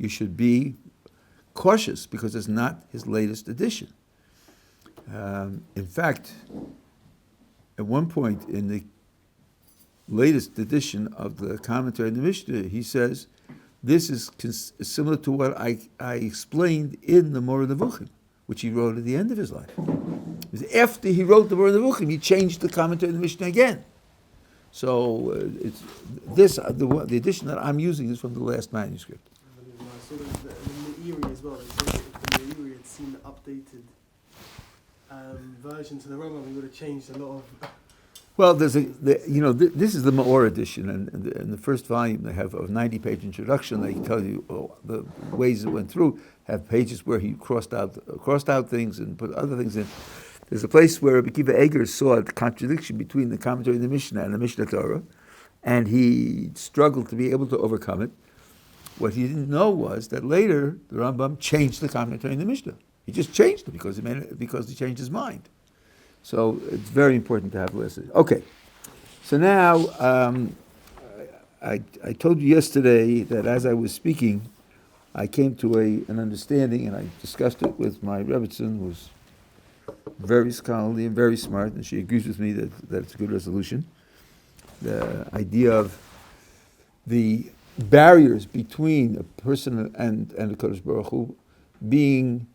you should be cautious because it's not his latest edition. In fact, at one point in the latest edition of the commentary on the Mishnah, he says, this is similar to what I explained in the Moreh Nevuchim, which he wrote at the end of his life. After he wrote the Moreh Nevuchim, he changed the commentary on the Mishnah again. So the edition that I'm using is from the last manuscript. So the Meiri as well. If the Meiri had seen the updated version to the Rambam, we would have changed a lot of. Well, this is the Maor edition, and in the first volume they have a 90-page introduction. They tell you the ways it went through. Have pages where he crossed out things and put other things in. There's a place where Rabbi Akiva Eger saw the contradiction between the commentary of the Mishnah and the Mishnah Torah, and he struggled to be able to overcome it. What he didn't know was that later the Rambam changed the commentary in the Mishnah. He just changed it because he changed his mind. So it's very important to have listened. Okay, so now I told you yesterday that as I was speaking, I came to an understanding, and I discussed it with my Rebbitzin, who's very scholarly and very smart, and she agrees with me that it's a good resolution. The idea of the barriers between a person and the Kodesh Baruch Hu being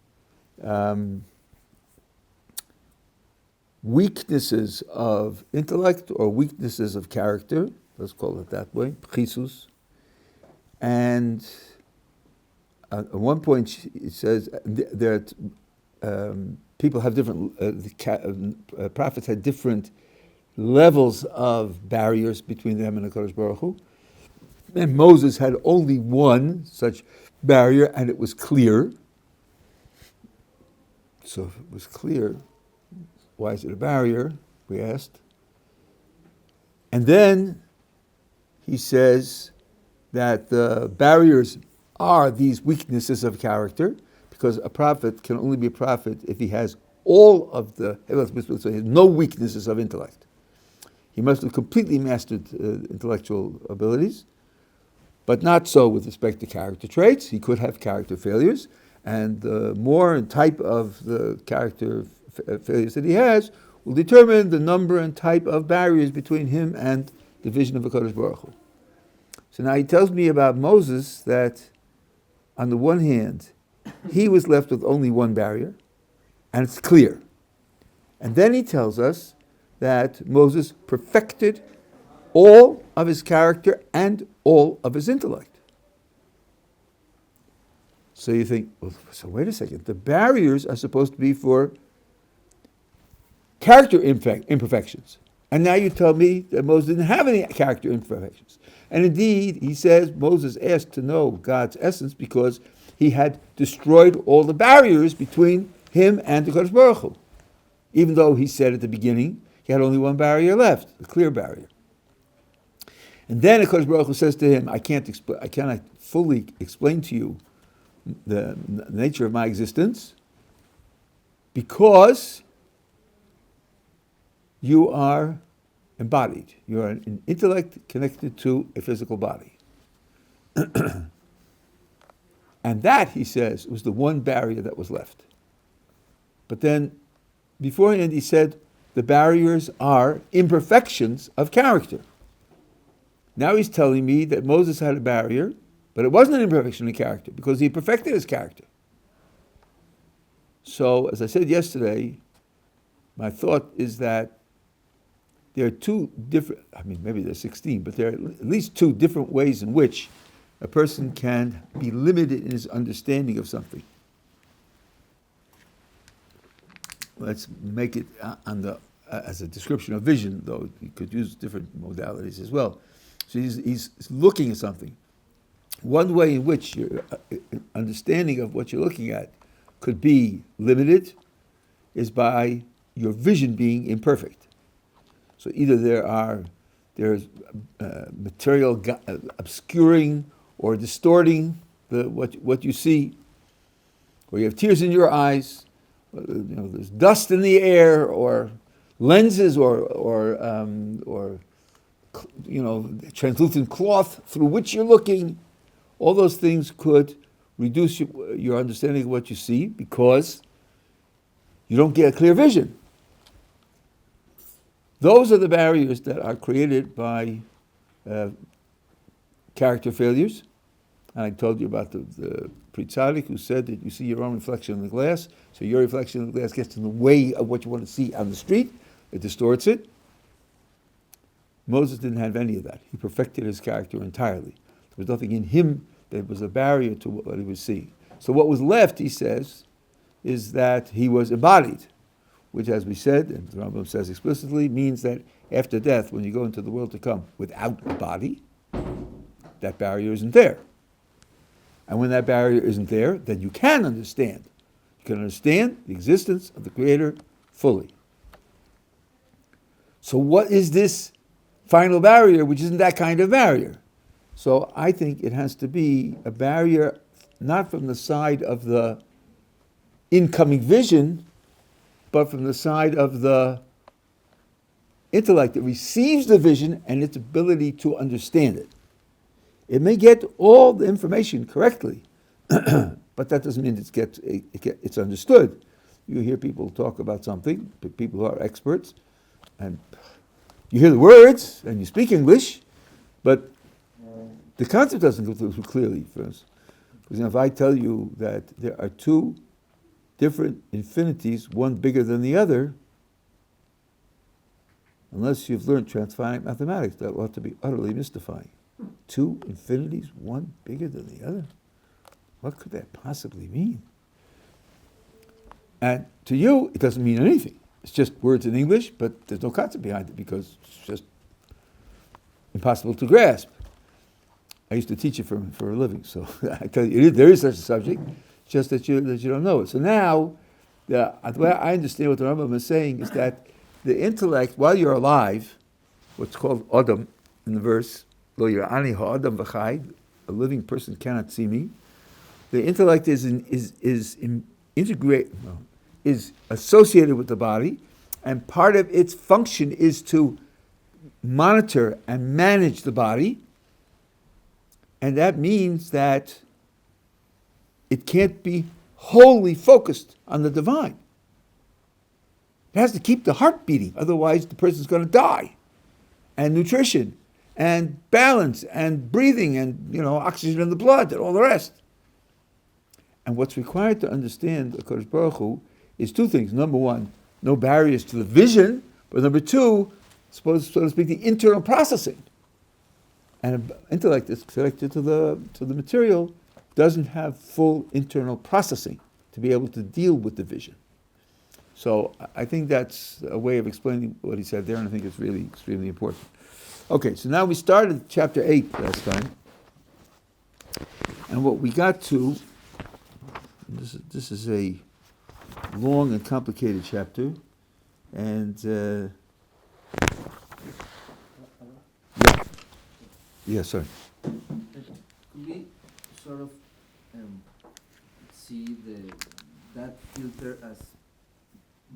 weaknesses of intellect or weaknesses of character, let's call it that way, chisus. And at one point it says that people have different, prophets had different levels of barriers between them and the Kodesh Baruch Hu. And Moses had only one such barrier, and it was clear. So if it was clear, why is it a barrier? We asked. And then he says that the barriers are these weaknesses of character, because a prophet can only be a prophet if he has all of the, so he has no weaknesses of intellect. He must have completely mastered intellectual abilities, but not so with respect to character traits. He could have character failures, and the more and type of the character failures that he has will determine the number and type of barriers between him and the vision of the Kodesh Baruch Hu. So now he tells me about Moses that, on the one hand, he was left with only one barrier, and it's clear. And then he tells us that Moses perfected all of his character and all of his intellect. So you think, well, so wait a second, the barriers are supposed to be for character imperfections. And now you tell me that Moses didn't have any character imperfections. And indeed, he says Moses asked to know God's essence because he had destroyed all the barriers between him and the Kodesh Baruch Hu. Even though he said at the beginning he had only one barrier left, a clear barrier. And then the Kodesh Baruch Hu says to him, I cannot fully explain to you the nature of my existence because you are embodied. You are an intellect connected to a physical body. And that, he says, was the one barrier that was left. But then, beforehand, he said, the barriers are imperfections of character. Now he's telling me that Moses had a barrier, but it wasn't an imperfection of character, because he perfected his character. So, as I said yesterday, my thought is that there are two different, maybe there's 16, but there are at least two different ways in which a person can be limited in his understanding of something. Let's make it as a description of vision, though you could use different modalities as well. So he's looking at something. One way in which your understanding of what you're looking at could be limited is by your vision being imperfect. So either there's material obscuring or distorting what you see, or you have tears in your eyes, there's dust in the air, or lenses, or translucent cloth through which you're looking. All those things could reduce your understanding of what you see because you don't get a clear vision. Those are the barriers that are created by character failures. And I told you about the Tzaddik who said that you see your own reflection in the glass, so your reflection in the glass gets in the way of what you want to see on the street. It distorts it. Moses didn't have any of that. He perfected his character entirely. There was nothing in him that was a barrier to what he was seeing. So what was left, he says, is that he was embodied, which, as we said, and the Rambam says explicitly, means that after death, when you go into the world to come without a body, that barrier isn't there. And when that barrier isn't there, then you can understand. You can understand the existence of the Creator fully. So what is this final barrier, which isn't that kind of barrier? So I think it has to be a barrier not from the side of the incoming vision, but from the side of the intellect that receives the vision and its ability to understand it. It may get all the information correctly, but that doesn't mean it's understood. You hear people talk about something, people who are experts, and you hear the words, and you speak English, but the concept doesn't go through clearly for us. Because if I tell you that there are two different infinities, one bigger than the other, unless you've learned transfinite mathematics, that ought to be utterly mystifying. Two infinities, one bigger than the other? What could that possibly mean? And to you, it doesn't mean anything. It's just words in English, but there's no concept behind it because it's just impossible to grasp. I used to teach it for a living, so I tell you, there is such a subject, just that you don't know it. So now, the way I understand what the Rambam is saying is that the intellect, while you're alive, what's called Adam in the verse, Lo yirani ha'adam v'chai, a living person cannot see me. The intellect is associated with the body, and part of its function is to monitor and manage the body, and that means that it can't be wholly focused on the divine. It has to keep the heart beating, otherwise the person's going to die. And nutrition, and balance, and breathing, and oxygen in the blood, and all the rest. And what's required to understand HaKadosh Baruch Hu is two things. Number one, no barriers to the vision, but number two, so to speak, the internal processing. And an intellect that's connected to the material doesn't have full internal processing to be able to deal with the vision. So I think that's a way of explaining what he said there, and I think it's really extremely important. Okay, so now we started chapter 8 last time, and what we got to, this is a long and complicated chapter, and sorry. Could we sort of see that filter as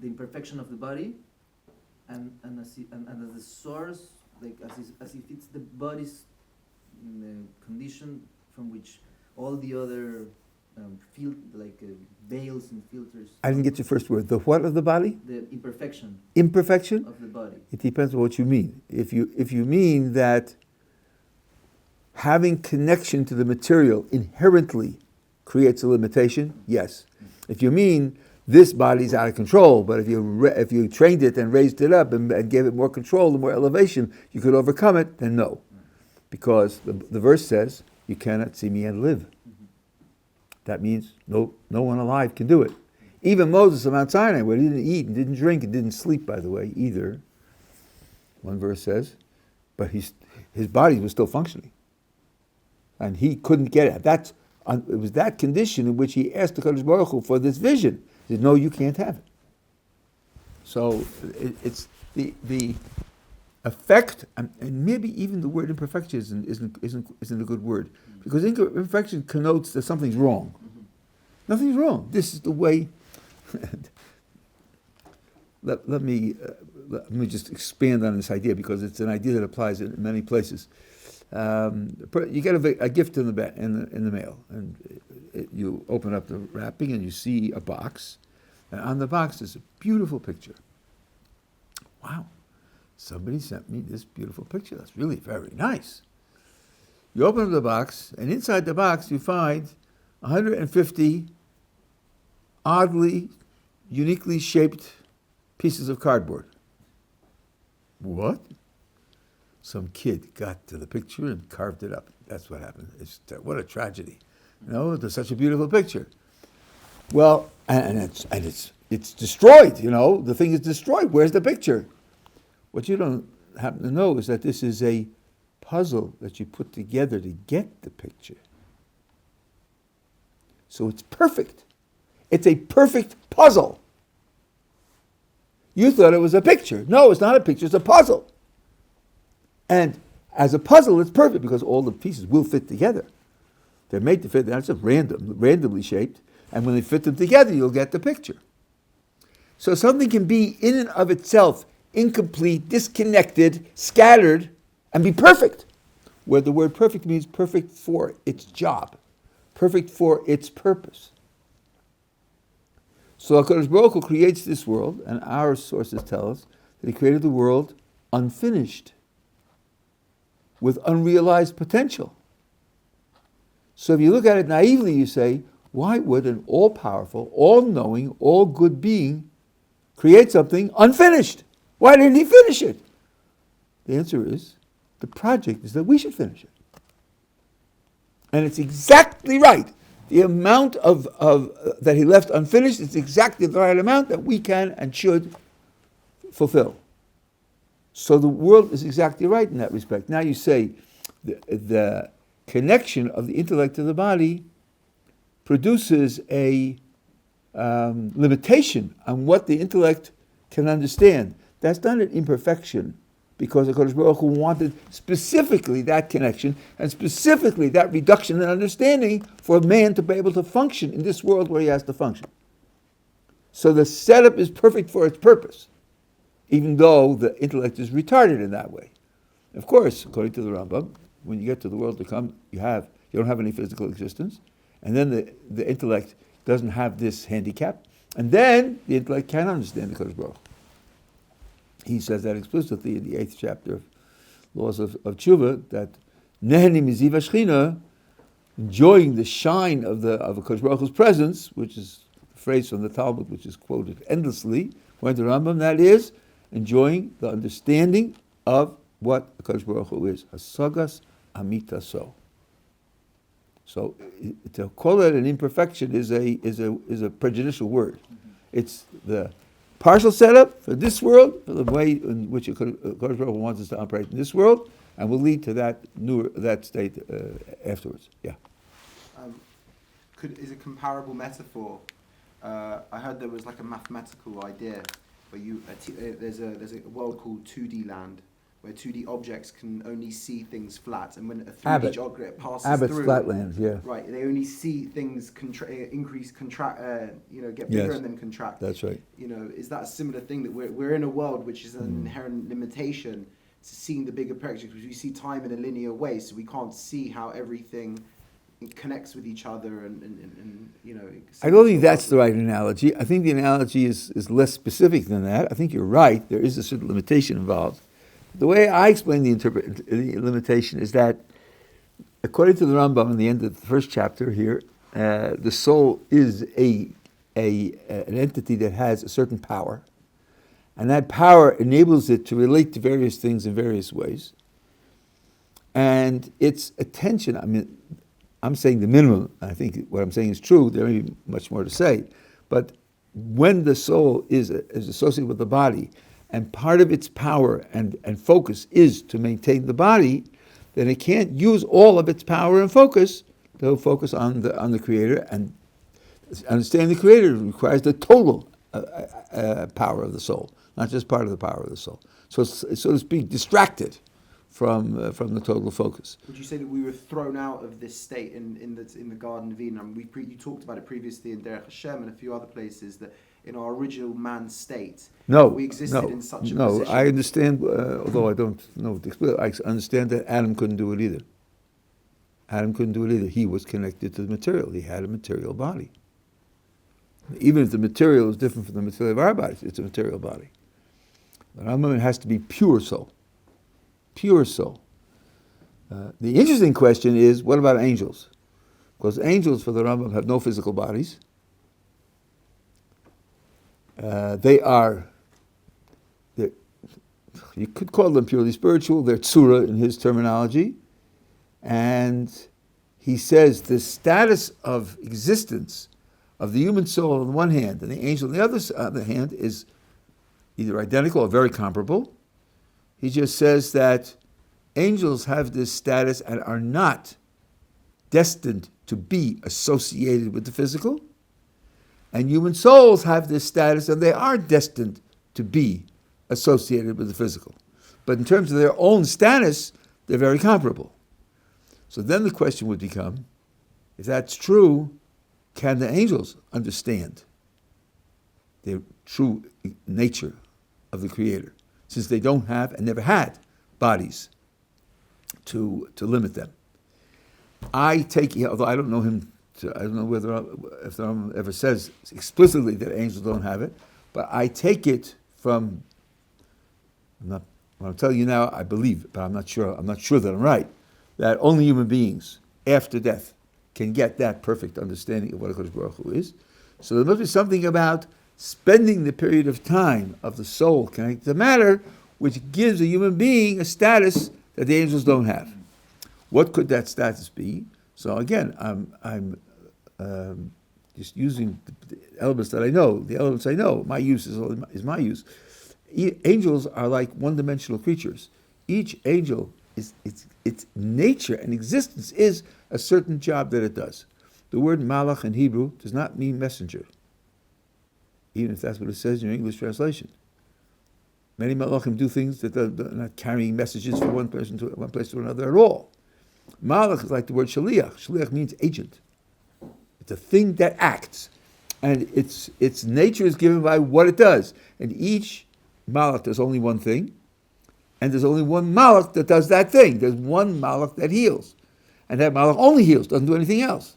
the imperfection of the body, and as the source, like as if it's the body's condition from which all the other veils and filters. I didn't get your first word. The what of the body? The imperfection. Imperfection? Of the body. It depends on what you mean. If you mean that having connection to the material inherently creates a limitation, yes. If you mean this body's out of control, but if you trained it and raised it up and gave it more control and more elevation, you could overcome it, then no. Because the verse says, you cannot see me and live. Mm-hmm. That means no one alive can do it. Even Moses on Mount Sinai, where he didn't eat and didn't drink and didn't sleep, by the way, either, one verse says, but his body was still functioning. And he couldn't get it. It was that condition in which he asked the Kadosh Baruch Hu for this vision. He said, no, you can't have it. So it's the effect, and maybe even the word imperfection isn't a good word, because imperfection connotes that something's wrong. Nothing's wrong. This is the way. Let me just expand on this idea, because it's an idea that applies in many places. you get a gift in the mail, and you open up the wrapping and you see a box, and on the box is a beautiful picture. Wow, somebody sent me this beautiful picture. That's really very nice. You open up the box, and inside the box you find 150 oddly, uniquely shaped pieces of cardboard. What? Some kid got to the picture and carved it up. That's what happened. What a tragedy. There's such a beautiful picture. Well, and it's destroyed, the thing is destroyed. Where's the picture? What you don't happen to know is that this is a puzzle that you put together to get the picture. So it's perfect. It's a perfect puzzle. You thought it was a picture. No, it's not a picture, it's a puzzle. And as a puzzle, it's perfect because all the pieces will fit together. They're made to fit, they're not just randomly shaped. And when they fit them together, you'll get the picture. So something can be in and of itself incomplete, disconnected, scattered, and be perfect. Where the word perfect means perfect for its job, perfect for its purpose. So HaKadosh Baruch Hu creates this world, and our sources tell us that He created the world unfinished, with unrealized potential. So if you look at it naively, you say, why would an all-powerful, all-knowing, all-good being create something unfinished? Why didn't He finish it? The answer is, the project is that we should finish it. And it's exactly right. The amount of that He left unfinished is exactly the right amount that we can and should fulfill. So the world is exactly right in that respect. Now you say the connection of the intellect to the body produces a limitation on what the intellect can understand. That's not an imperfection, because the HaKadosh Baruch Hu wanted specifically that connection and specifically that reduction in understanding for man to be able to function in this world where he has to function. So the setup is perfect for its purpose, even though the intellect is retarded in that way. Of course, according to the Rambam, when you get to the world to come, you don't have any physical existence, and then the intellect doesn't have this handicap, and then the intellect can understand the HaKadosh Baruch Hu. He says that explicitly in the 8th chapter of Laws of Tshuva, that Nehenim Miziv HaShechina, enjoying the shine of HaKadosh Baruch Hu's presence, which is a phrase from the Talmud which is quoted endlessly, according to Rambam, that is, enjoying the understanding of what HaKadosh Baruch Hu is. Hasagas Amitaso. So to call it an imperfection is a prejudicial word. It's the partial setup for this world, for the way in which HaKadosh Baruch Hu wants us to operate in this world, and will lead to that state afterwards. Yeah. Is a comparable metaphor? I heard there was like a mathematical idea where there's a world called 2D land, where 2D objects can only see things flat, and when a 3D object passes through, Flatlands, yeah. Right, they only see things increase, contract, get bigger and then contract. That's right. Is that a similar thing that we're in a world which is an inherent limitation to seeing the bigger picture, because we see time in a linear way, so we can't see how everything connects with each other and. I don't think that's the right analogy. I think the analogy is less specific than that. I think you're right. There is a certain limitation involved. The way I explain the limitation is that, according to the Rambam in the end of the first chapter here, the soul is an entity that has a certain power, and that power enables it to relate to various things in various ways. And its attention, I'm saying the minimum. I think what I'm saying is true. There may be much more to say, but when the soul is associated with the body, and part of its power and focus is to maintain the body, then it can't use all of its power and focus to focus on the Creator. And understanding the Creator requires the total power of the soul, not just part of the power of the soul. So it's, so to speak, distracted from the total focus. Would you say that we were thrown out of this state in the Garden of Eden? You talked about it previously in Derech Hashem and a few other places, that in our original man state. No, We existed no, in such a no. position. I understand, although I don't know what to explain. I understand that Adam couldn't do it either. Adam couldn't do it either. He was connected to the material. He had a material body. Even if the material is different from the material of our bodies, it's a material body. The Rambam has to be pure soul. Pure soul. The interesting question is, what about angels? Because angels, for the Rambam, have no physical bodies. You could call them purely spiritual. They're tzura in his terminology. And he says the status of existence of the human soul on the one hand and the angel on the other hand is either identical or very comparable. He just says that angels have this status and are not destined to be associated with the physical, and human souls have this status and they are destined to be associated with the physical. But in terms of their own status, they're very comparable. So then the question would become, if that's true, can the angels understand the true nature of the Creator, since they don't have and never had bodies to limit them? I take, although I don't know him, I don't know if the Rambam ever says explicitly that angels don't have it, but I take it from, what I'm telling you now, I believe it, but I'm not sure that I'm right, that only human beings after death can get that perfect understanding of what HaKadosh Baruch Hu is. So there must be something about spending the period of time of the soul connected to matter, which gives a human being a status that the angels don't have. What could that status be? So again, I'm just using the elements that I know. The elements I know. My use is my use. Angels are like one-dimensional creatures. Each angel its nature and existence is a certain job that it does. The word malach in Hebrew does not mean messenger, even if that's what it says in your English translation. Many malachim do things that they're not carrying messages from one place to another at all. Malach is like the word shaliach. Shaliach means agent. It's a thing that acts, and its nature is given by what it does. And each malach does only one thing, and there's only one malach that does that thing. There's one malach that heals, and that malach only heals, doesn't do anything else.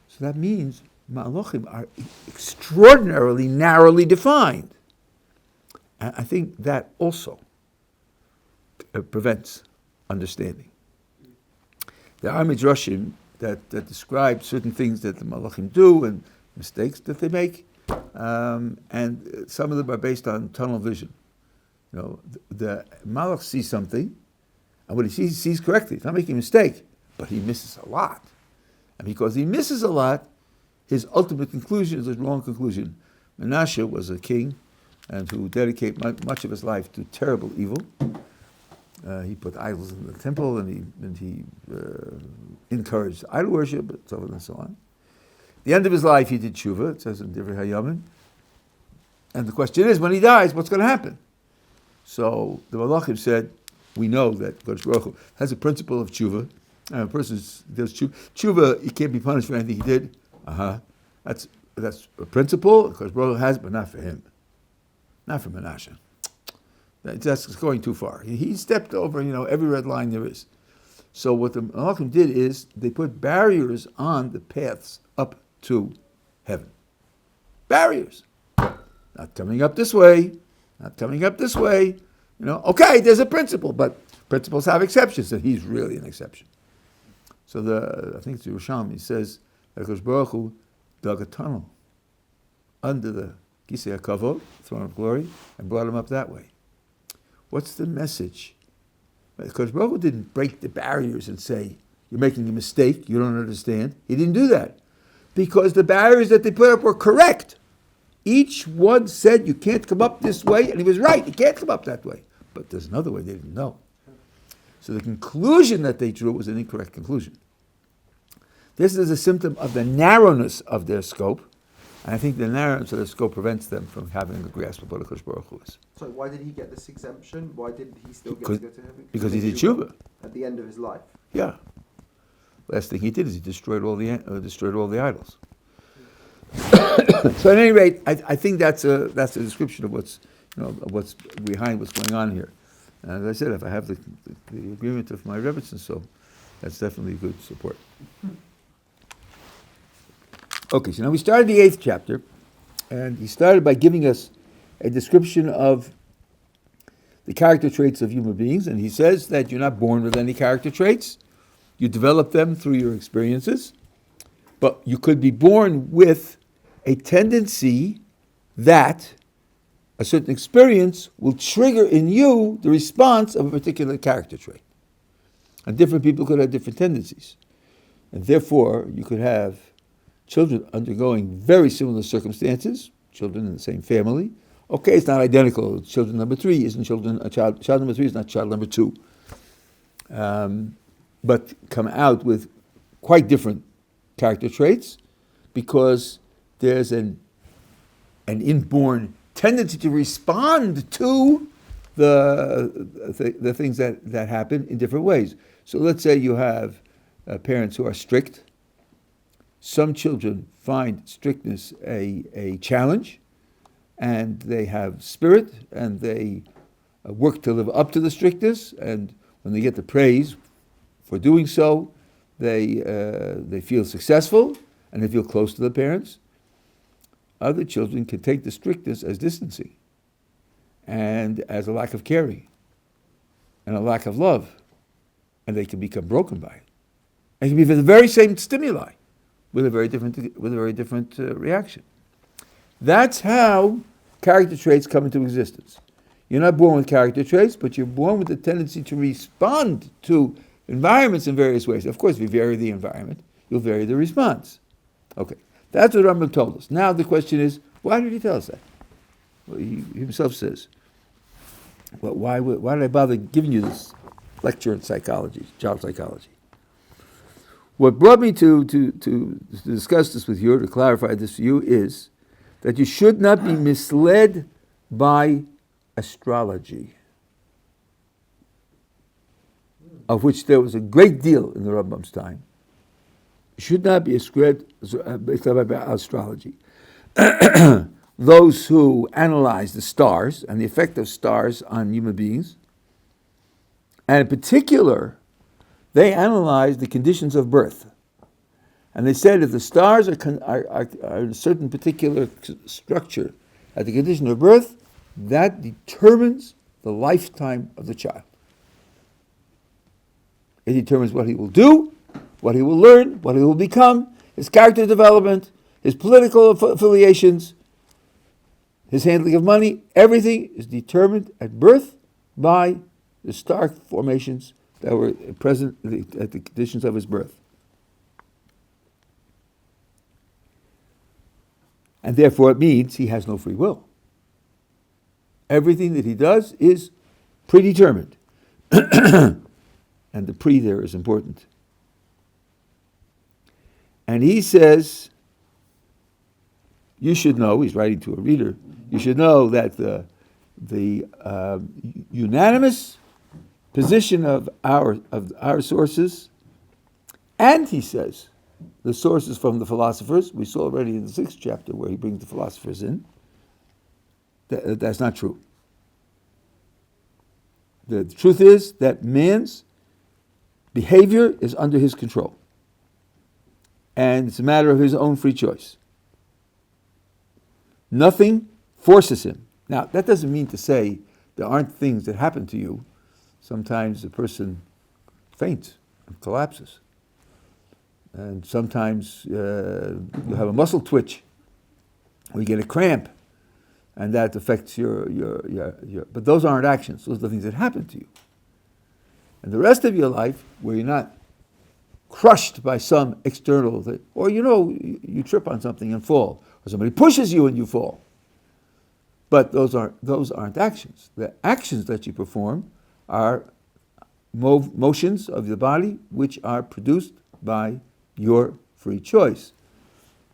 So that means malachim are extraordinarily narrowly defined. And I think that also prevents understanding. There are midrashim that describe certain things that the malachim do and mistakes that they make, and some of them are based on tunnel vision. You know, the malach sees something, and what he sees correctly. He's not making a mistake, but he misses a lot. And because he misses a lot, his ultimate conclusion is a wrong conclusion. Menashe was a king, and who dedicated much of his life to terrible evil. He put idols in the temple, and he encouraged idol worship, and so on and so on. The end of his life, he did tshuva. It says in Divrei Hayamim. And the question is, when he dies, what's going to happen? So the Malachim said, we know that Kodesh Baruch Hu has a principle of tshuva. And a person does tshuva, he can't be punished for anything he did. That's a principle Kodesh Baruch Hu has, but not for him. Not for Menashe. That's going too far. He stepped over, every red line there is. So what the Malachim did is they put barriers on the paths up to heaven. Barriers. Not coming up this way. Not coming up this way. Okay, there's a principle, but principles have exceptions, and he's really an exception. So I think it's Yerushalmi, he says that Kodesh Baruch Hu dug a tunnel under the Kisei HaKavod, throne of glory, and brought him up that way. What's the message? Because Baruch Hu didn't break the barriers and say, you're making a mistake, you don't understand. He didn't do that. Because the barriers that they put up were correct. Each one said, you can't come up this way, and he was right, you can't come up that way. But there's another way they didn't know. So the conclusion that they drew was an incorrect conclusion. This is a symptom of the narrowness of their scope, and I think the narrowness of their scope prevents them from having a grasp of what HaKadosh Baruch Hu is. So why did he get this exemption? Why didn't he still get to go to heaven? Because he did tshuva. At the end of his life? Yeah. Last thing he did is he destroyed all the idols. So at any rate, I think that's a description of what's behind what's going on here. And as I said, if I have the agreement of my Rebbetzin, so that's definitely good support. Okay, so now we started the 8th chapter, and he started by giving us a description of the character traits of human beings, and he says that you're not born with any character traits. You develop them through your experiences, but you could be born with a tendency that a certain experience will trigger in you the response of a particular character trait. And different people could have different tendencies. And therefore, you could have children undergoing very similar circumstances, children in the same family. Okay, it's not identical. Children number 3 isn't child number 3 is not child number 2. But come out with quite different character traits because there's an inborn tendency to respond to the things that happen in different ways. So let's say you have parents who are strict. Some children find strictness a challenge, and they have spirit, and they work to live up to the strictness, and when they get the praise for doing so, they feel successful, and they feel close to the parents. Other children can take the strictness as distancing, and as a lack of caring, and a lack of love, and they can become broken by it. It can be for the very same stimuli, with a very different reaction. That's how character traits come into existence. You're not born with character traits, but you're born with the tendency to respond to environments in various ways. Of course, if you vary the environment, you'll vary the response. Okay, that's what Rambam told us. Now the question is, why did he tell us that? Well, he himself says, well, why did I bother giving you this lecture in psychology, child psychology? What brought me to discuss this with you, to clarify this for you, is that you should not be misled by astrology, of which there was a great deal in the Rambam's time. You should not be misled by astrology. Those who analyze the stars and the effect of stars on human beings, and in particular, they analyzed the conditions of birth. And they said if the stars are in a certain particular structure at the condition of birth, that determines the lifetime of the child. It determines what he will do, what he will learn, what he will become, his character development, his political affiliations, his handling of money. Everything is determined at birth by the star formations that were present at the conditions of his birth. And therefore it means he has no free will. Everything that he does is predetermined. And the pre there is important. And he says, you should know, he's writing to a reader, you should know that the unanimous position of our sources, and he says, the sources from the philosophers, we saw already in the 6th chapter where he brings the philosophers in, that's not true. The truth is that man's behavior is under his control. And it's a matter of his own free choice. Nothing forces him. Now, that doesn't mean to say there aren't things that happen to you. Sometimes a person faints and collapses. And sometimes you have a muscle twitch, or you get a cramp, and that affects your. But those aren't actions. Those are the things that happen to you. And the rest of your life, where you're not crushed by some external thing, or you trip on something and fall, or somebody pushes you and you fall. But those aren't actions. The actions that you perform are motions of the body which are produced by your free choice.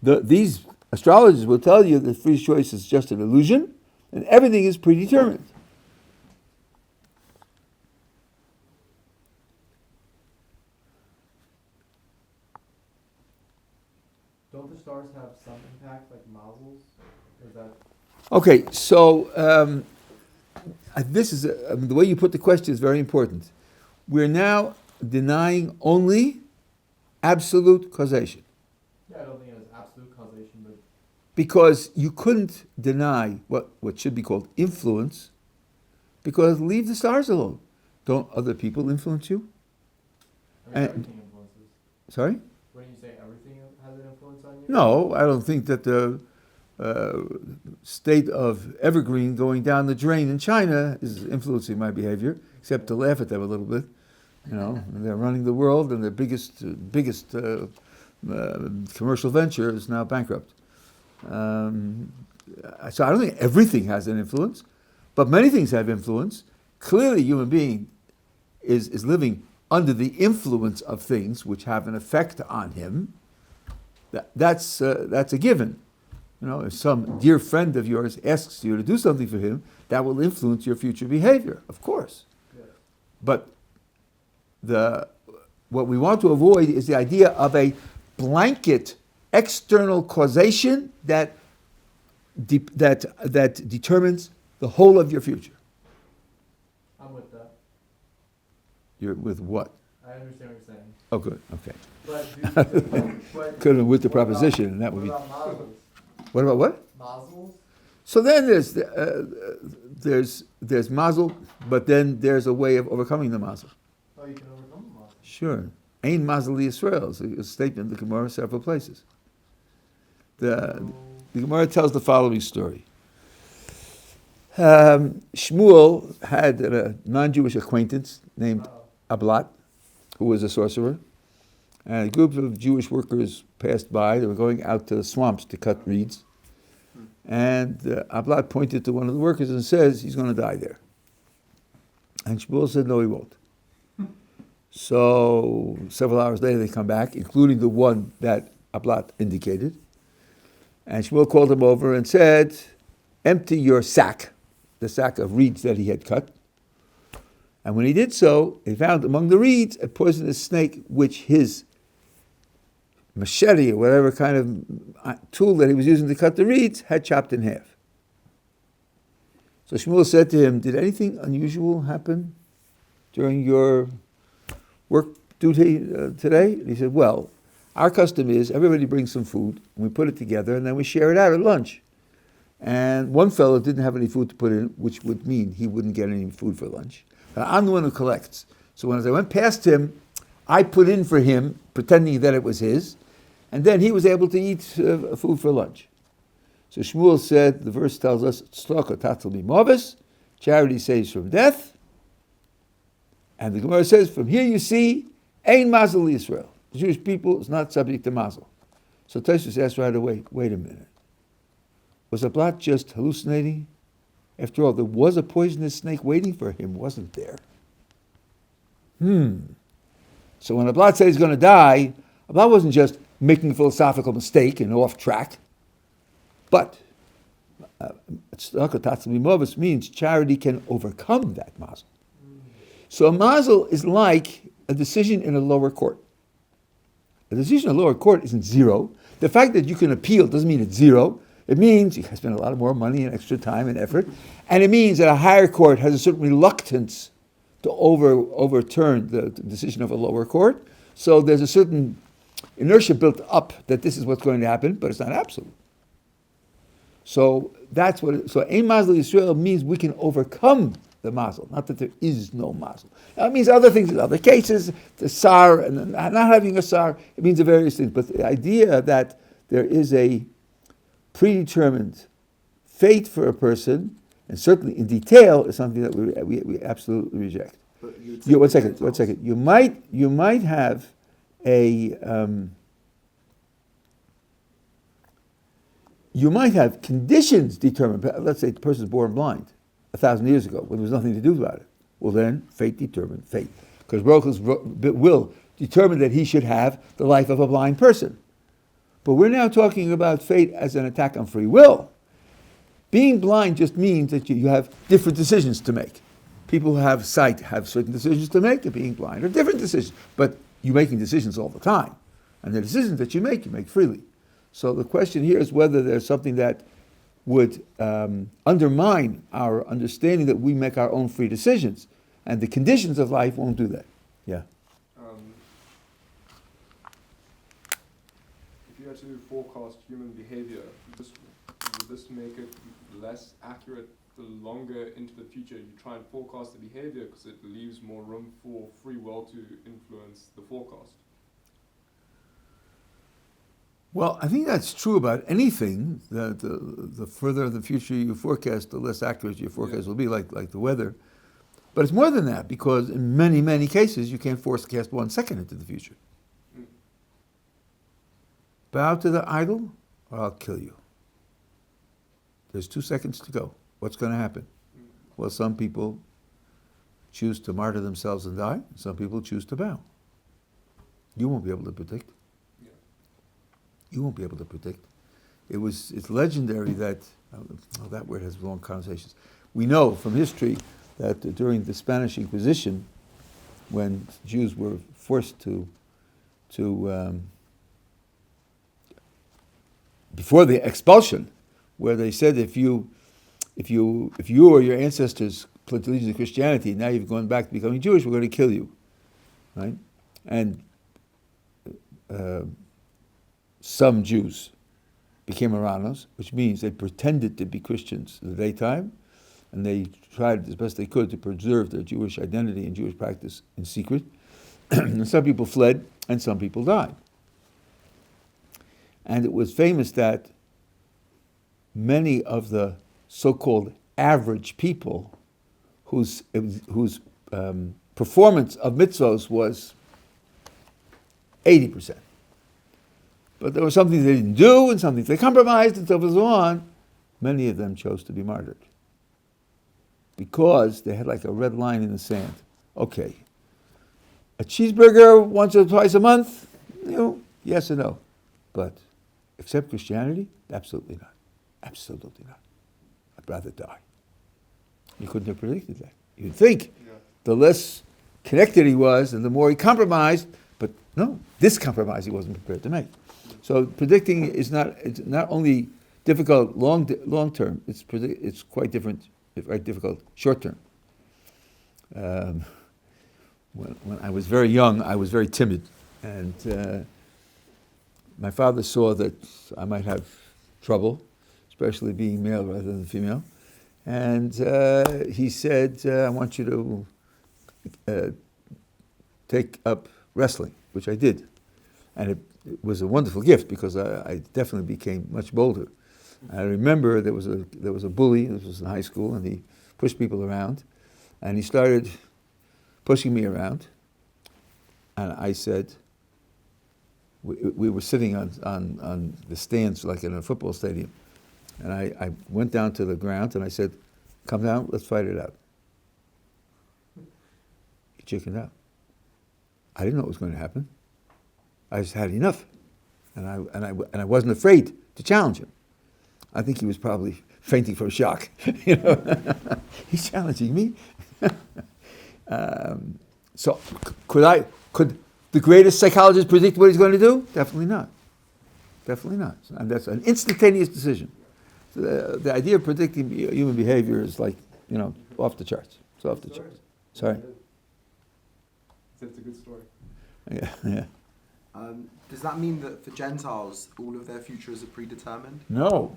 These astrologers will tell you that free choice is just an illusion, and everything is predetermined. Don't stars have some impact, like mazzles? Is that Okay, so this is the way you put the question is very important. We're now denying only absolute causation. yeah, I don't think it has absolute causation, but Because you couldn't deny what should be called influence, because leave the stars alone. Don't other people influence you? I mean, And- everything influences. Sorry? Wouldn't you say everything has an influence on you? No, I don't think that the state of evergreen going down the drain in China is influencing my behavior, except to laugh at them a little bit. You know, they're running the world, and their biggest commercial venture is now bankrupt. So I don't think everything has an influence, but many things have influence. Clearly, a human being is living under the influence of things which have an effect on him. That's a given. You know, if some dear friend of yours asks you to do something for him, that will influence your future behavior, of course. Yeah. But what we want to avoid is the idea of a blanket external causation that determines the whole of your future. I'm with that. You're with what? I understand what you're saying. Oh, good. Okay. But but Could have been with the what about- proposition, and that would be. What about mazzles? What about what? Mazzles? So then there's mazel, but then there's a way of overcoming the mazel. Oh, you can overcome the mazzles. Sure. Ein mazel Yisrael is a statement in the Gemara several places. The Gemara tells the following story. Shmuel had a non-Jewish acquaintance named Ablat, who was a sorcerer, and a group of Jewish workers passed by. They were going out to the swamps to cut reeds, and Ablat pointed to one of the workers and says, he's going to die there. And Shmuel said, no, he won't. So several hours later they come back, including the one that Ablat indicated, and Shmuel called him over and said, empty your sack, the sack of reeds that he had cut. And when he did so, he found among the reeds a poisonous snake, which his machete or whatever kind of tool that he was using to cut the reeds had chopped in half. So Shmuel said to him, did anything unusual happen during your work duty today? And he said, well, our custom is everybody brings some food, and we put it together, and then we share it out at lunch. And one fellow didn't have any food to put in, which would mean he wouldn't get any food for lunch. But I'm the one who collects. So when I went past him, I put in for him, pretending that it was his, and then he was able to eat food for lunch. So Shmuel said, the verse tells us, "Tzedakah tatel mimovis," charity saves from death. And the Gemara says, from here you see, ein mazel Yisrael. The Jewish people is not subject to mazel. So Tosfos asked right away, wait a minute. Was Ablat just hallucinating? After all, there was a poisonous snake waiting for him, wasn't there? So when Ablat said he's going to die, Ablat wasn't just making a philosophical mistake and off track. But tzedakah tatzil mimovis means charity can overcome that mazel. So a mazel is like a decision in a lower court. A decision in a lower court isn't zero. The fact that you can appeal doesn't mean it's zero. It means you spend a lot more money and extra time and effort. And it means that a higher court has a certain reluctance to overturn the decision of a lower court. So there's a certain inertia built up that this is what's going to happen, but it's not absolute. So that's what. So ein mazel Yisrael means we can overcome the mazel, not that there is no mazel. Now, it means other things in other cases, the sar and not having a sar. It means various things. But the idea that there is a predetermined fate for a person, and certainly in detail, is something that we absolutely reject. But you would One take the second. You might have you might have conditions determined. Let's say the person is born blind 1,000 years ago when there was nothing to do about it. Well, then fate determined fate, because Baruch Hu's will determined that he should have the life of a blind person. But we're now talking about fate as an attack on free will. Being blind just means that you have different decisions to make. People who have sight have certain decisions to make, and being blind are different decisions. But you're making decisions all the time. And the decisions that you make freely. So the question here is whether there's something that would undermine our understanding that we make our own free decisions, and the conditions of life won't do that. Yeah. If you had to forecast human behavior, would this make it less accurate the longer into the future you try and forecast the behavior, because it leaves more room for free will to influence the forecast? Well, I think that's true about anything. That the further the future you forecast, the less accurate your forecast will be, like the weather. But it's more than that, because in many, many cases you can't forecast 1 second into the future. Bow to the idol, or I'll kill you. There's 2 seconds to go. What's going to happen? Well, some people choose to martyr themselves and die. Some people choose to bow. You won't be able to predict. You won't be able to predict. It's legendary that, that word has long connotations. We know from history that during the Spanish Inquisition, when Jews were forced to before the expulsion, where they said if you or your ancestors pledged allegiance to Christianity, now you've gone back to becoming Jewish, we're going to kill you, right? And some Jews became Aranos, which means they pretended to be Christians in the daytime, and they tried as best they could to preserve their Jewish identity and Jewish practice in secret. And some people fled, and some people died. And it was famous that many of the so-called average people whose performance of mitzvos was 80%. But there was something they didn't do, and something they compromised, and so forth and so on. Many of them chose to be martyred, because they had like a red line in the sand. Okay, a cheeseburger once or twice a month, yes or no. But accept Christianity? Absolutely not. Absolutely not. I'd rather die. You couldn't have predicted that. You'd think the less connected he was and the more he compromised, but no, this compromise he wasn't prepared to make. So predicting is it's not only difficult long term, it's quite difficult short term. When I was very young, I was very timid, and my father saw that I might have trouble, especially being male rather than female, and he said, I want you to take up wrestling, which I did. And it was a wonderful gift, because I definitely became much bolder. I remember there was a bully. This was in high school, and he pushed people around, and he started pushing me around. And I said, we were sitting on the stands like in a football stadium, and I went down to the ground and I said, "Come down, let's fight it out." He chickened out. I didn't know what was going to happen. I just had enough, and I wasn't afraid to challenge him. I think he was probably fainting from shock. He's challenging me. So could the greatest psychologist predict what he's going to do? Definitely not. Definitely not. And that's an instantaneous decision. So the idea of predicting human behavior is like, off the charts. It's off the charts. Sorry. It's a good story. Yeah. Does that mean that for Gentiles, all of their futures are predetermined? No.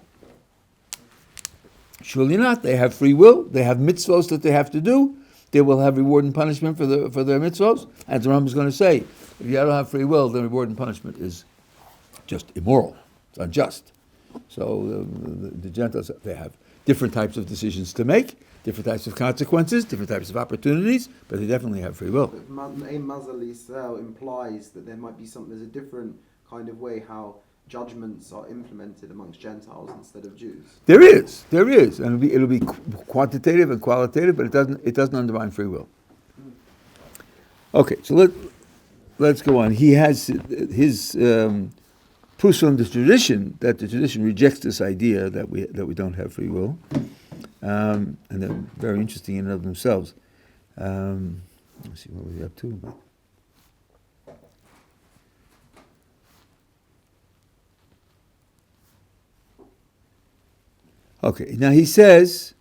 Surely not. They have free will. They have mitzvos that they have to do. They will have reward and punishment for their mitzvos. As the Rambam is going to say, if you don't have free will, then reward and punishment is just immoral. It's unjust. So the Gentiles, they have different types of decisions to make, different types of consequences, different types of opportunities, but they definitely have free will. But Mazal Yisrael implies that there might be there's a different kind of way how judgments are implemented amongst Gentiles instead of Jews. There is, and it'll be quantitative and qualitative, but it doesn't undermine free will. Okay, so let's go on. He has his proofs from the tradition that the tradition rejects this idea that we don't have free will, and they're very interesting in and of themselves. Let's see what we're up to. Okay, now he says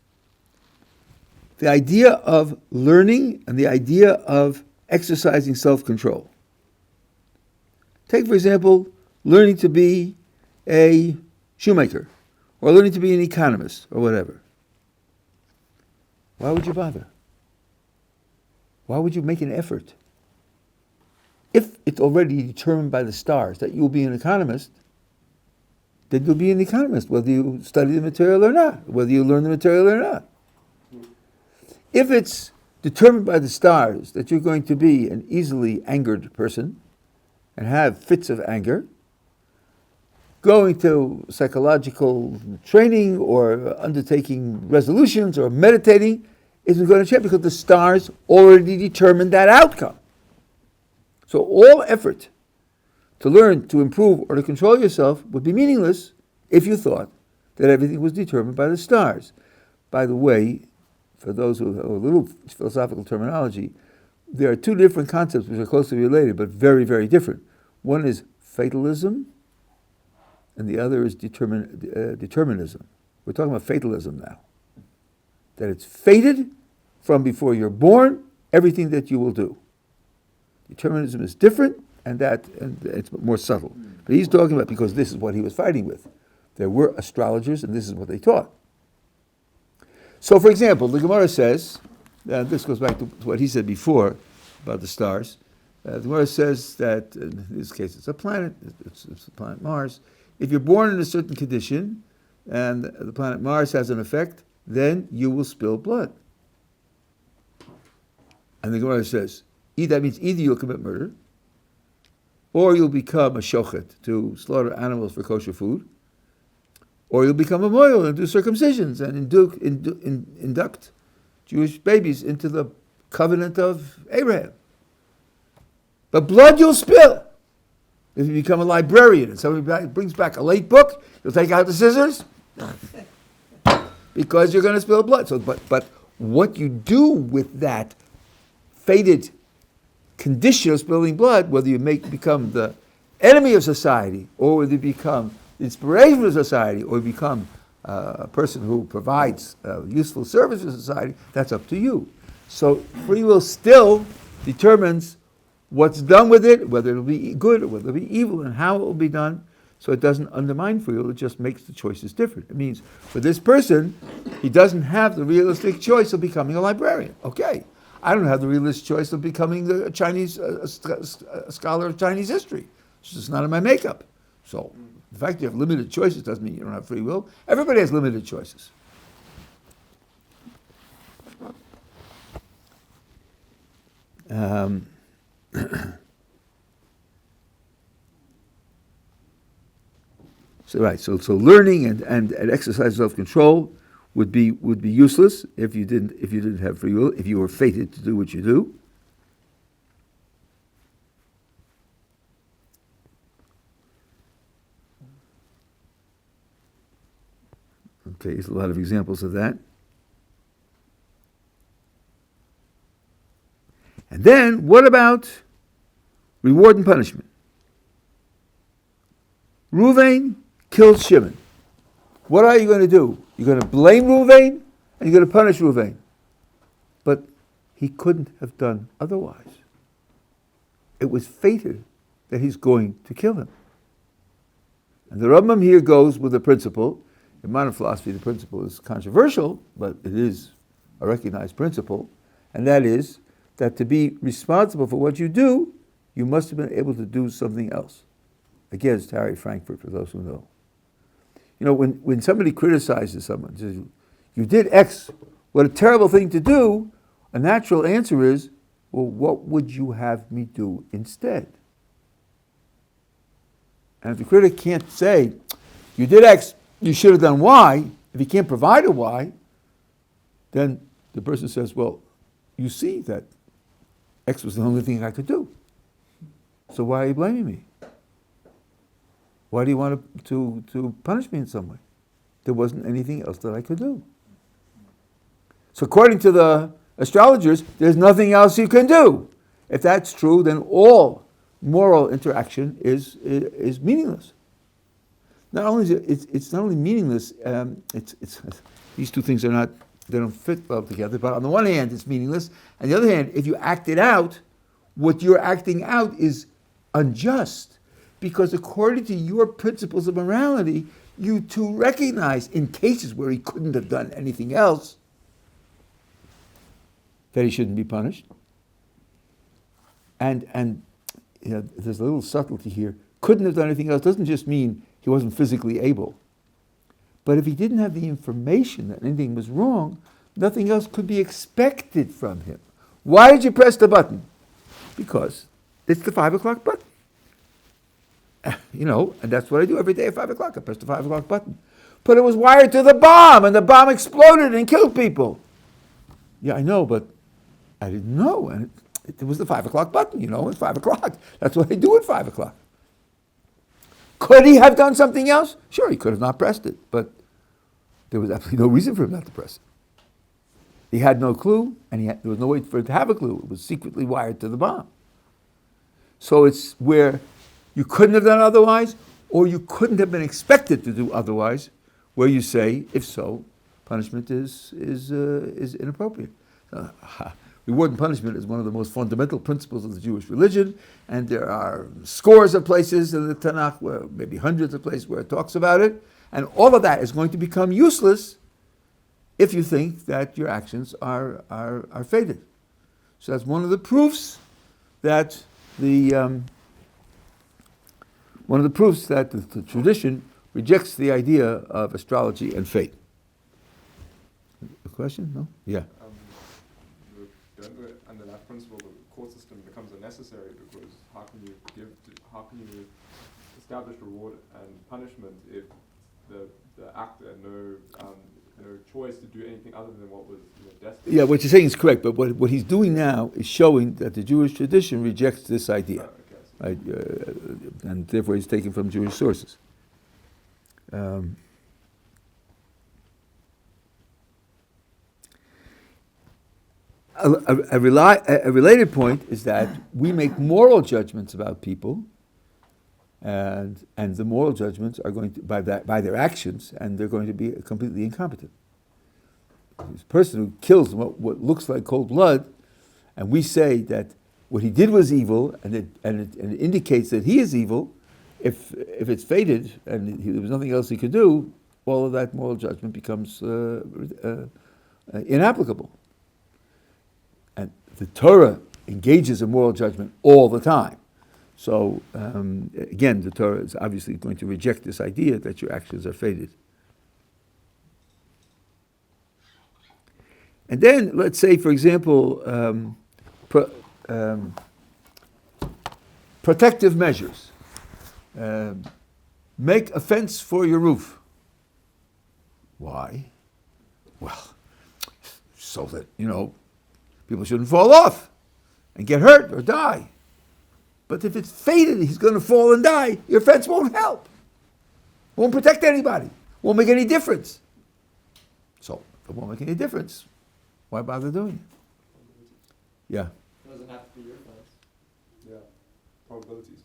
the idea of learning and the idea of exercising self-control. Take, for example, learning to be a shoemaker or learning to be an economist or whatever. Why would you bother? Why would you make an effort? If it's already determined by the stars that you'll be an economist, then you'll be an economist, whether you study the material or not, whether you learn the material or not. If it's determined by the stars that you're going to be an easily angered person and have fits of anger, going to psychological training or undertaking resolutions or meditating isn't going to change because the stars already determined that outcome. So all effort to learn, to improve, or to control yourself would be meaningless if you thought that everything was determined by the stars. By the way, for those who have a little philosophical terminology, there are two different concepts which are closely related but very, very different. One is fatalism, and the other is determinism. We're talking about fatalism now. That it's fated from before you're born, everything that you will do. Determinism is different, and it's more subtle. But he's talking about, because this is what he was fighting with. There were astrologers, and this is what they taught. So, for example, the Gemara says, this goes back to what he said before about the stars. The Gemara says that, in this case, it's a planet, it's the planet Mars. If you're born in a certain condition, and the planet Mars has an effect, then you will spill blood. And the Gemara says, that means either you'll commit murder, or you'll become a shochet, to slaughter animals for kosher food, or you'll become a moil and do circumcisions and induct Jewish babies into the covenant of Abraham. But blood you'll spill. If you become a librarian and somebody brings back a late book, you'll take out the scissors because you're going to spill blood. So, but what you do with that fated condition of spilling blood, whether you become the enemy of society, or whether you become the inspiration of society, or you become a person who provides useful service to society, that's up to you. So free will still determines what's done with it, whether it'll be good or whether it'll be evil, and how it will be done. So it doesn't undermine free will, it just makes the choices different. It means for this person, he doesn't have the realistic choice of becoming a librarian. Okay, I don't have the realistic choice of becoming a Chinese a scholar of Chinese history. It's just not in my makeup. So the fact you have limited choices doesn't mean you don't have free will. Everybody has limited choices. So learning and exercise self-control would be useless if you didn't have free will, if you were fated to do what you do. Okay, there's a lot of examples of that. And then, what about reward and punishment? Reuven killed Shimon. What are you going to do? You're going to blame Reuven, and you're going to punish Reuven. But he couldn't have done otherwise. It was fated that he's going to kill him. And the Rambam here goes with the principle. In modern philosophy, the principle is controversial, but it is a recognized principle, and that is that to be responsible for what you do, you must have been able to do something else. Against Harry Frankfurt, for those who know. You know, when somebody criticizes someone, says, you did X, what a terrible thing to do, a natural answer is, well, what would you have me do instead? And if the critic can't say, you did X, you should have done Y, if he can't provide a Y, then the person says, well, you see that X was the only thing I could do. So why are you blaming me? Why do you want to punish me in some way? There wasn't anything else that I could do. So according to the astrologers, there's nothing else you can do. If that's true, then all moral interaction is meaningless. not only is it's not only meaningless, it's these two things they don't fit well together, but on the one hand it's meaningless, and the other hand, if you act it out, what you're acting out is unjust, because according to your principles of morality, you too recognize in cases where he couldn't have done anything else that he shouldn't be punished. And there's a little subtlety here. Couldn't have done anything else doesn't just mean he wasn't physically able. But if he didn't have the information that anything was wrong, nothing else could be expected from him. Why did you press the button? Because it's the 5 o'clock button. And that's what I do every day at 5 o'clock. I press the 5 o'clock button. But it was wired to the bomb, and the bomb exploded and killed people. Yeah, I know, but I didn't know. And it was the 5 o'clock button, it's 5 o'clock. That's what I do at 5 o'clock. Could he have done something else? Sure, he could have not pressed it, but there was absolutely no reason for him not to press it. He had no clue, and there was no way for him to have a clue. It was secretly wired to the bomb. So it's where you couldn't have done otherwise, or you couldn't have been expected to do otherwise, where you say, if so, punishment is inappropriate. Reward and punishment is one of the most fundamental principles of the Jewish religion, and there are scores of places in the Tanakh, maybe hundreds of places where it talks about it, and all of that is going to become useless if you think that your actions are fated. So that's one of the proofs that the tradition rejects the idea of astrology and fate. A question? No? Yeah. Under that principle, the court system becomes unnecessary, because how can you establish reward and punishment if the actor had no choice to do anything other than what was destined? Yeah, what you're saying is correct, but what he's doing now is showing that the Jewish tradition rejects this idea. Oh, okay. Right? And therefore he's taken from Jewish sources. A related point is that we make moral judgments about people, and the moral judgments are going to by their actions, and they're going to be completely incompetent. This person who kills what looks like cold blood, and we say that what he did was evil, and it indicates that he is evil. If it's fated and there was nothing else he could do, all of that moral judgment becomes inapplicable. And the Torah engages in moral judgment all the time. So again, the Torah is obviously going to reject this idea that your actions are fated. And then, let's say, for example, protective measures. Make a fence for your roof. Why? Well, so that, people shouldn't fall off and get hurt or die. But if it's fated he's going to fall and die, your fence won't help. Won't protect anybody. Won't make any difference. So, if it won't make any difference, why bother doing it? Yeah. It doesn't have to be your fence. Yeah, probabilities.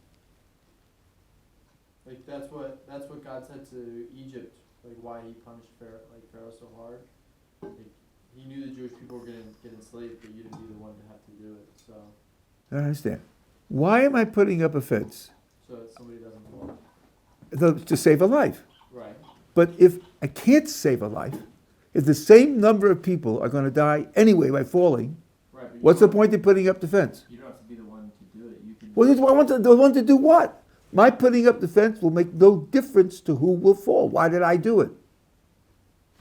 Like that's what God said to Egypt. Like why he punished Pharaoh so hard. Like, he knew the Jewish people were going to get enslaved, but you didn't be the one to have to do it. So. I don't understand. Why am I putting up a fence? So that somebody doesn't fall. To save a life. Right. But if I can't save a life, if the same number of people are going to die anyway by falling, Right, what's the point of putting up the fence? You don't have to be the one to do it. You can. Well, I want the one to do what? My putting up the fence will make no difference to who will fall. Why did I do it?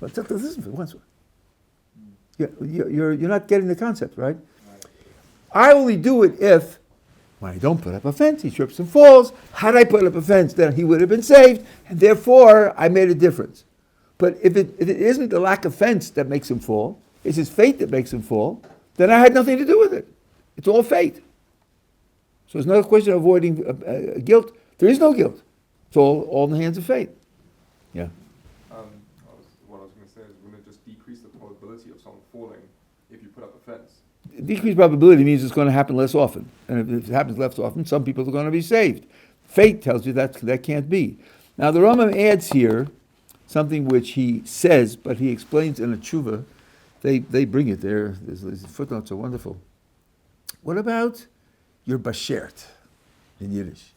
But listen for once. You're not getting the concept, right? I only do it if, when I don't put up a fence, he trips and falls. Had I put up a fence, then he would have been saved, and therefore I made a difference. But if it isn't the lack of fence that makes him fall, it's his fate that makes him fall, then I had nothing to do with it. It's all fate. So it's not a question of avoiding guilt. There is no guilt. It's all in the hands of fate. Yeah. What I was going to say is, wouldn't it just decrease the probability of someone falling if you put up a fence? Decreased probability means it's going to happen less often. And if it happens less often, some people are going to be saved. Fate tells you that can't be. Now the Rambam adds here something which he says, but he explains in a tshuva. They bring it there. These footnotes are wonderful. What about your bashert in Yiddish?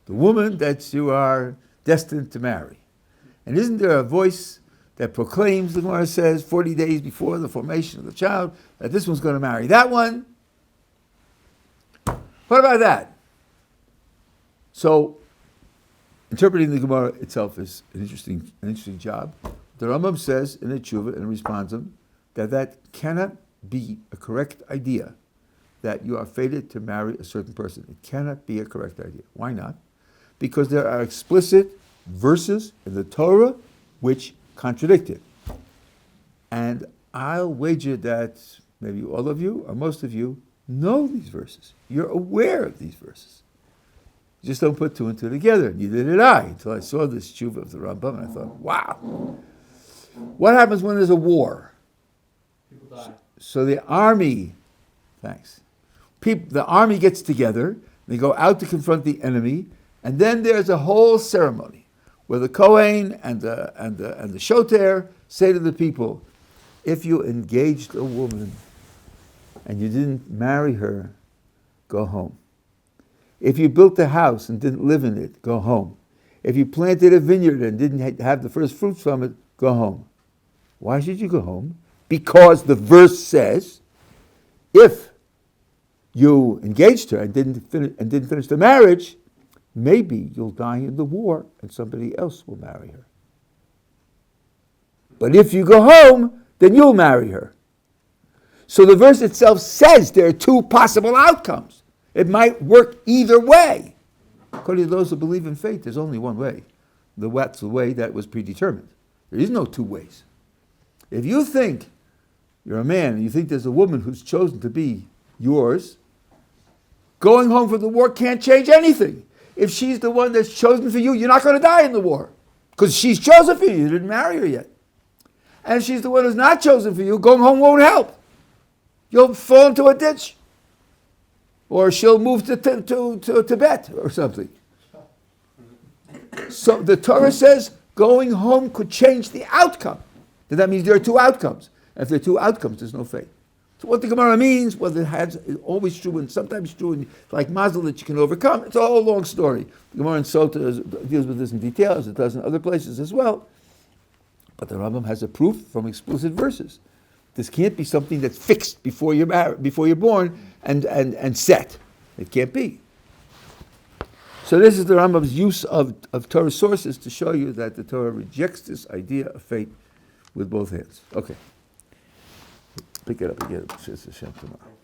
The woman that you are destined to marry. And isn't there a voice that proclaims, the Gemara says, 40 days before the formation of the child, that this one's going to marry that one? What about that? So, interpreting the Gemara itself is an interesting job. The Rambam says in the tshuva, in responsum, that cannot be a correct idea, that you are fated to marry a certain person. It cannot be a correct idea. Why not? Because there are explicit verses in the Torah which contradict it. And I'll wager that maybe all of you, or most of you, know these verses. You're aware of these verses. You just don't put two and two together. Neither did I, until I saw this tshuva of the Rambam, and I thought, wow. What happens when there's a war? People die. So the army, the army gets together, they go out to confront the enemy, and then there's a whole ceremony where the Kohen and the Shoter say to the people, if you engaged a woman and you didn't marry her, go home. If you built a house and didn't live in it, go home. If you planted a vineyard and didn't have the first fruits from it, go home. Why should you go home? Because the verse says, if you engaged her and didn't finish the marriage, maybe you'll die in the war and somebody else will marry her. But if you go home, then you'll marry her. So the verse itself says there are two possible outcomes. It might work either way. According to those who believe in fate, there's only one way. That's the way that was predetermined. There is no two ways. If you think you're a man and you think there's a woman who's chosen to be yours, going home from the war can't change anything. If she's the one that's chosen for you, you're not going to die in the war. Because she's chosen for you. You didn't marry her yet. And if she's the one who's not chosen for you, going home won't help. You'll fall into a ditch. Or she'll move to Tibet or something. So the Torah says going home could change the outcome. Then that means there are two outcomes. And if there are two outcomes, there's no fate. So what the Gemara means, whether it's always true and sometimes true, and like Mazel that you can overcome, it's a whole long story. The Gemara in Sota deals with this in detail, as it does in other places as well. But the Rambam has a proof from explicit verses. This can't be something that's fixed before you're married, before you're born, and set. It can't be. So this is the Rambam's use of Torah sources to show you that the Torah rejects this idea of fate with both hands. Okay. Pick it up again. It's Hashem tomorrow.